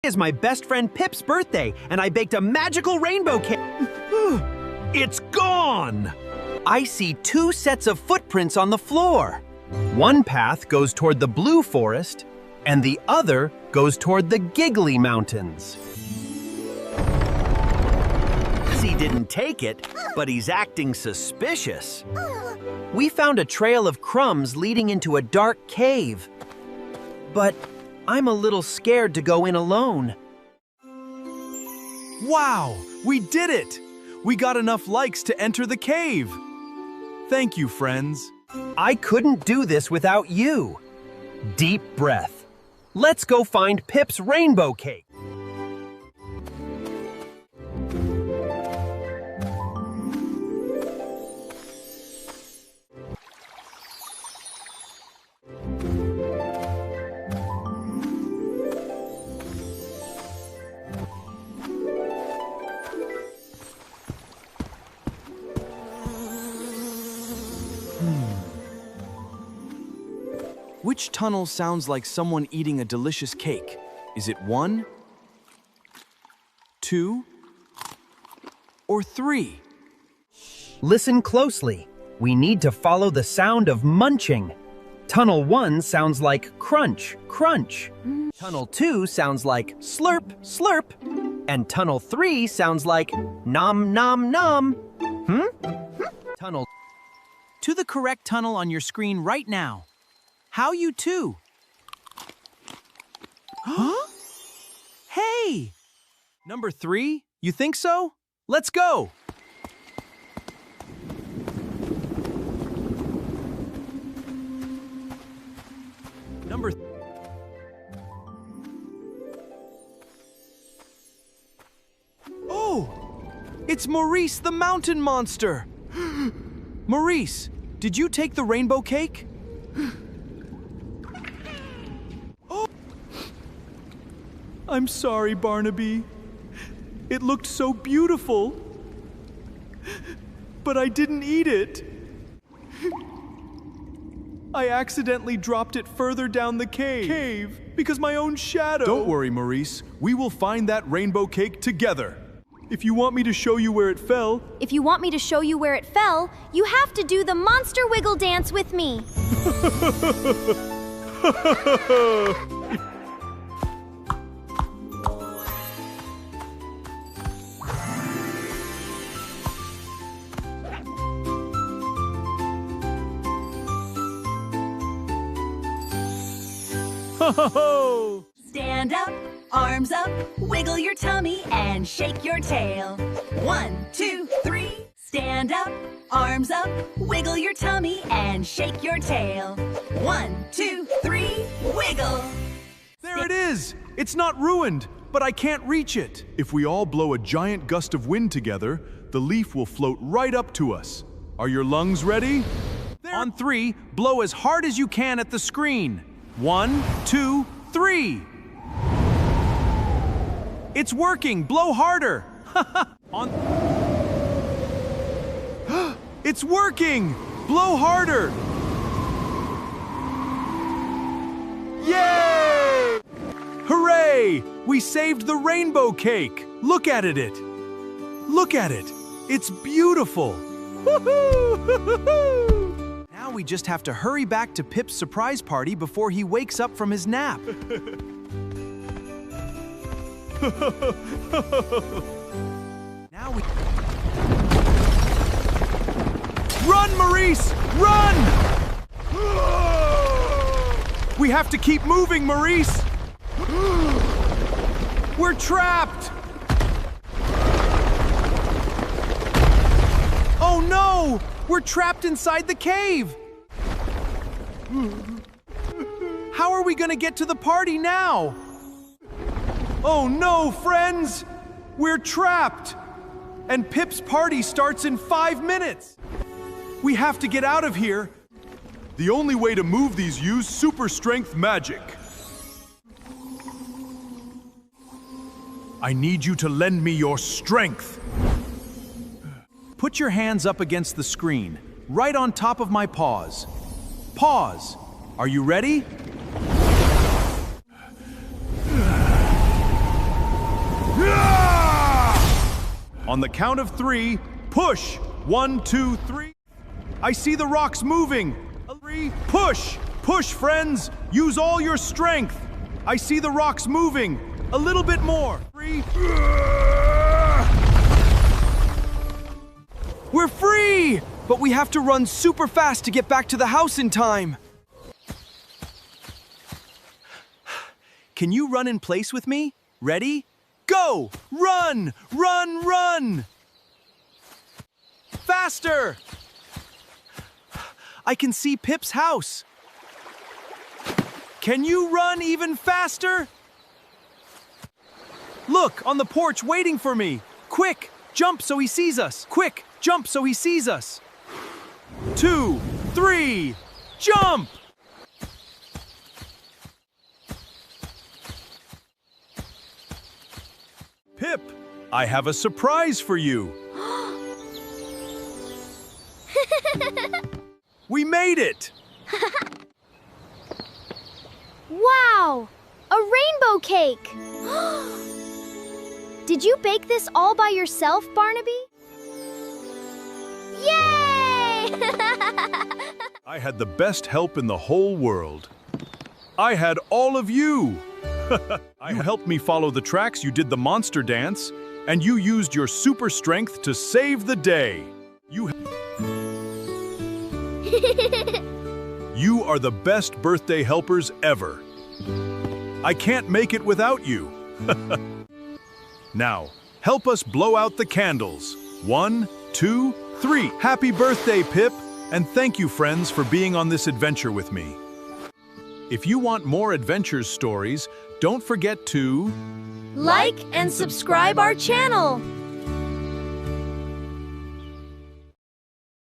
It's my best friend Pip's birthday, and I baked a magical rainbow cake. It's gone! I see 2 sets of footprints on the floor. One path goes toward the blue forest, and the other goes toward the giggly mountains. He didn't take it, but he's acting suspicious. We found a trail of crumbs leading into a dark cave. But I'm a little scared to go in alone. Wow, we did it! We got enough likes to enter the cave. Thank you, friends. I couldn't do this without you. Deep breath. Let's go find Pip's rainbow cake. Which tunnel sounds like someone eating a delicious cake? Is it 1, 2, or 3? Listen closely. We need to follow the sound of munching. Tunnel 1 sounds like crunch, crunch. Tunnel 2 sounds like slurp, slurp. And Tunnel 3 sounds like nom, nom, nom. Tunnel. To the correct tunnel on your screen right now. How you two? Huh? Hey! Number 3, you think so? Let's go! Number... Oh! It's Maurice the mountain monster! Maurice, did you take the rainbow cake? I'm sorry, Barnaby. It looked so beautiful. But I didn't eat it. I accidentally dropped it further down the cave because my own shadow... Don't worry, Maurice. We will find that rainbow cake together. If you want me to show you where it fell... If you want me to show you where it fell, you have to do the monster wiggle dance with me. Stand up, arms up, wiggle your tummy and shake your tail. 1, 2, 3. Stand up, arms up, wiggle your tummy and shake your tail. 1, 2, 3, wiggle. There it is! It's not ruined, but I can't reach it. If we all blow a giant gust of wind together, the leaf will float right up to us. Are your lungs ready? On 3, blow as hard as you can at the screen. 1, 2, 3. It's working! Blow harder! It's working! Blow harder! Yay! Hooray! We saved the rainbow cake! Look at it! Look at it! It's beautiful! Woohoo! Now we just have to hurry back to Pip's surprise party before he wakes up from his nap. Now we... Run, Maurice! Run! We have to keep moving, Maurice! We're trapped! Oh no! We're trapped inside the cave! How are we gonna get to the party now? Oh no, friends! We're trapped! And Pip's party starts in 5 minutes! We have to get out of here! The only way to move these use super strength magic. I need you to lend me your strength. Put your hands up against the screen, right on top of my paws. Pause. Are you ready? On the count of 3, push! 1, 2, 3. I see the rocks moving. 3, push! Push, friends! Use all your strength! I see the rocks moving. A little bit more. 3. We're free! But we have to run super fast to get back to the house in time. Can you run in place with me? Ready? Go! Run! Run, run! Faster! I can see Pip's house. Can you run even faster? Look, on the porch waiting for me. Quick, jump so he sees us. Quick, jump so he sees us. 2, 3, jump! Pip, I have a surprise for you. We made it! Wow! A rainbow cake! Did you bake this all by yourself, Barnaby? Yay! I had the best help in the whole world. I had all of you. You helped me follow the tracks, you did the monster dance, and you used your super strength to save the day. You are the best birthday helpers ever. I can't make it without you. Now, help us blow out the candles. 1, 2, 3. Happy birthday, Pip, and thank you, friends, for being on this adventure with me. If you want more adventures stories, don't forget to Like and subscribe our channel.